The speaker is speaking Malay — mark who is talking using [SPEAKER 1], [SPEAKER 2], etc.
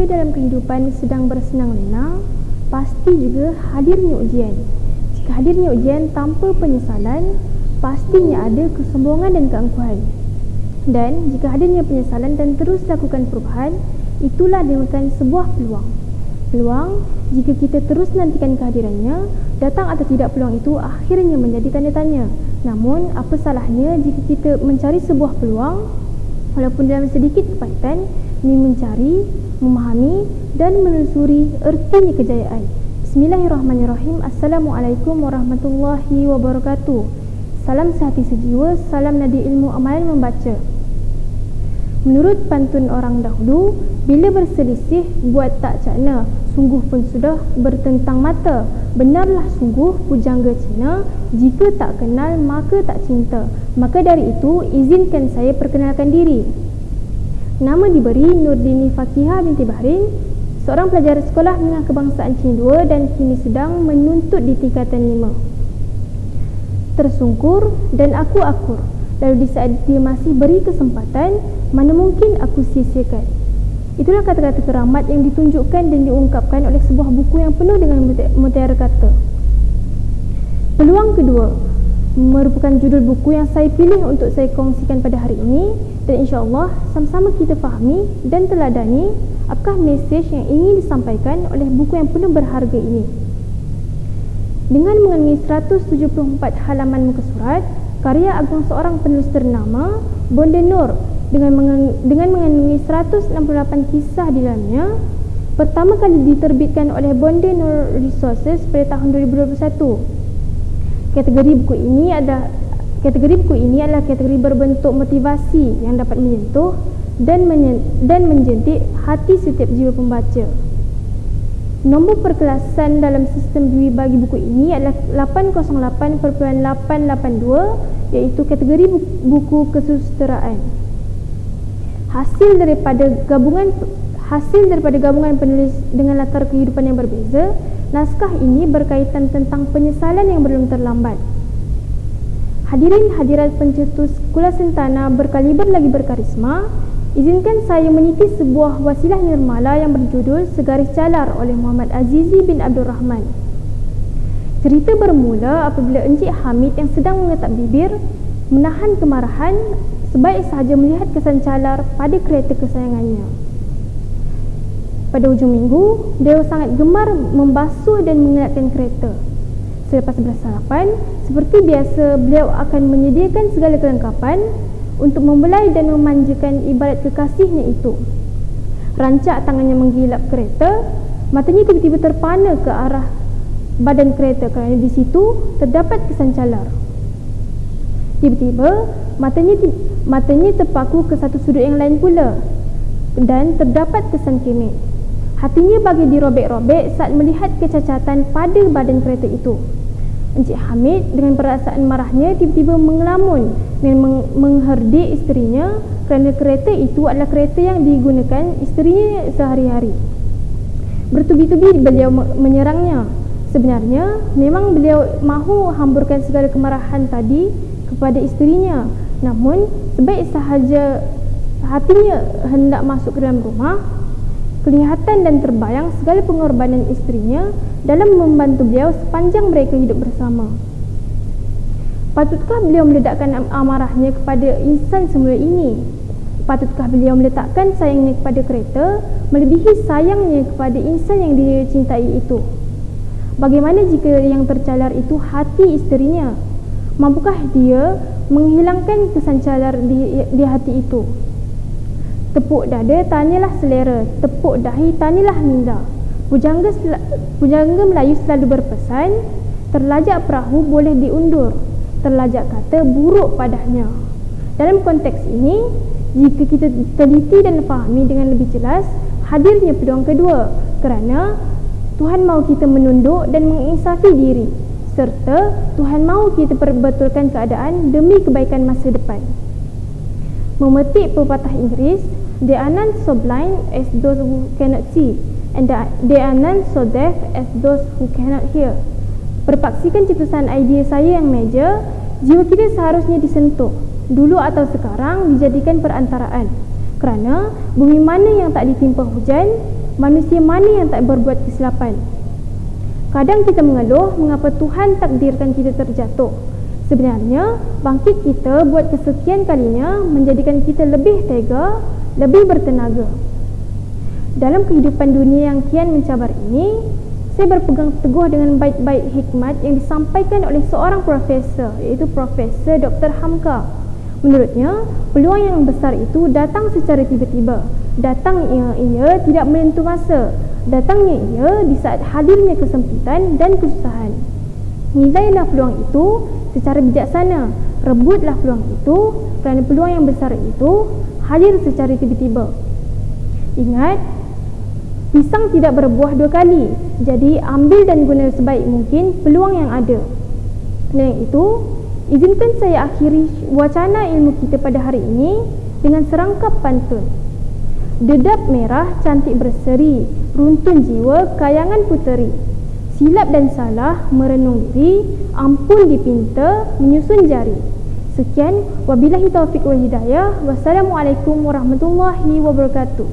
[SPEAKER 1] Dalam kehidupan sedang bersenang lenang, pasti juga hadirnya ujian. Jika hadirnya ujian tanpa penyesalan, pastinya ada kesombongan dan keangkuhan. Dan jika hadirnya penyesalan dan terus lakukan perubahan, itulah dinamakan sebuah peluang. Peluang, jika kita terus nantikan kehadirannya, datang atau tidak peluang itu akhirnya menjadi tanda tanya. Namun, apa salahnya jika kita mencari sebuah peluang, walaupun dalam sedikit kepahitan, demi mencari, memahami dan menelusuri ertinya kejayaan. Bismillahirrahmanirrahim. Assalamualaikum warahmatullahi wabarakatuh. Salam sehati sejiwa, salam nadi ilmu amalan membaca. Menurut pantun orang dahulu, bila berselisih buat tak cakna, sungguh pun sudah bertentang mata. Benarlah sungguh pujangga Cina, jika tak kenal maka tak cinta. Maka dari itu, izinkan saya perkenalkan diri. Nama diberi Nurdini Fakihah binti Bahrin, seorang pelajar sekolah menengah kebangsaan Cina 2 dan kini sedang menuntut di tingkatan 5. Tersungkur dan aku akur, lalu di saat dia masih beri kesempatan, mana mungkin aku sia-siakan. Itulah kata-kata keramat yang ditunjukkan dan diungkapkan oleh sebuah buku yang penuh dengan mutiara kata. Peluang kedua merupakan judul buku yang saya pilih untuk saya kongsikan pada hari ini, dan insya-Allah sama-sama kita fahami dan teladani apakah mesej yang ingin disampaikan oleh buku yang penuh berharga ini. Dengan mengandungi 174 halaman muka surat, karya agung seorang penulis ternama, Bonda Nur, dengan mengandungi 168 kisah di dalamnya, pertama kali diterbitkan oleh Bonda Nur Resources pada tahun 2021. Kategori buku ini adalah kategori berbentuk motivasi yang dapat menyentuh dan menjentik hati setiap jiwa pembaca. Nombor perkelasan dalam sistem dwi bagi buku ini adalah 808.882, iaitu kategori buku kesusasteraan. Hasil daripada gabungan penulis dengan latar kehidupan yang berbeza, naskah ini berkaitan tentang penyesalan yang belum terlambat. Hadirin hadirat pencetus Kula Sentana berkaliber lagi berkarisma, izinkan saya meniti sebuah wasilah nirmala yang berjudul Segaris Calar oleh Muhammad Azizi bin Abdul Rahman. Cerita bermula apabila Encik Hamid yang sedang mengetap bibir menahan kemarahan sebaik sahaja melihat kesan calar pada kereta kesayangannya. Pada hujung minggu, dia sangat gemar membasuh dan mengeratkan kereta. Selepas bersarapan, seperti biasa, beliau akan menyediakan segala kelengkapan untuk membelai dan memanjakan ibadat kekasihnya itu. Rancak tangannya menggilap kereta, matanya tiba-tiba terpana ke arah badan kereta kerana di situ terdapat kesan calar. Tiba-tiba, matanya terpaku ke satu sudut yang lain pula dan terdapat kesan kemet. Hatinya bagi dirobek-robek saat melihat kecacatan pada badan kereta itu. Encik Hamid dengan perasaan marahnya tiba-tiba mengelamun dan mengherdik isterinya kerana kereta itu adalah kereta yang digunakan isterinya sehari-hari. Bertubi-tubi beliau menyerangnya. Sebenarnya memang beliau mahu hamburkan segala kemarahan tadi kepada isterinya, namun sebaik sahaja hatinya hendak masuk ke dalam rumah, kelihatan dan terbayang segala pengorbanan isterinya dalam membantu beliau sepanjang mereka hidup bersama. Patutkah beliau meledakkan amarahnya kepada insan semula ini? Patutkah beliau meletakkan sayangnya kepada kereta melebihi sayangnya kepada insan yang dia cintai itu? Bagaimana jika yang tercalar itu hati isterinya? Mampukah dia menghilangkan kesan calar di hati itu? Tepuk dada, tanyalah selera. Tepuk dahi, tanyalah minda. Pujangga Melayu selalu berpesan, terlajak perahu boleh diundur, terlajak kata buruk padanya. Dalam konteks ini, jika kita teliti dan fahami dengan lebih jelas, hadirnya peluang kedua, kerana Tuhan mahu kita menunduk dan menginsafi diri, serta Tuhan mahu kita perbetulkan keadaan demi kebaikan masa depan. Memetik pepatah Inggeris, they are none so blind as those who cannot see, and they are none so deaf as those who cannot hear. Berpaksikan cetusan idea saya yang meja, jiwa kita seharusnya disentuh, dulu atau sekarang dijadikan perantaraan. Kerana bumi mana yang tak ditimpa hujan, manusia mana yang tak berbuat kesilapan? Kadang kita mengeluh mengapa Tuhan takdirkan kita terjatuh. Sebenarnya, bangkit kita buat kesekian kalinya menjadikan kita lebih tega, lebih bertenaga. Dalam kehidupan dunia yang kian mencabar ini, saya berpegang teguh dengan baik-baik hikmat yang disampaikan oleh seorang profesor, iaitu Profesor Dr. Hamka. Menurutnya, peluang yang besar itu datang secara tiba-tiba. Datangnya ia tidak menentu masa. Datangnya ia di saat hadirnya kesempitan dan kesusahan. Nilailah peluang itu secara bijaksana. Rebutlah peluang itu kerana peluang yang besar itu hadir secara tiba-tiba. Ingat, pisang tidak berbuah dua kali. Jadi, ambil dan guna sebaik mungkin peluang yang ada. Dan itu, izinkan saya akhiri wacana ilmu kita pada hari ini dengan serangkap pantun. Dedap merah cantik berseri, runtun jiwa kayangan puteri. Silap dan salah merenung diri, ampun dipinta menyusun jari. Sekian, wabillahi taufiq wal hidayah. Wassalamualaikum warahmatullahi wabarakatuh.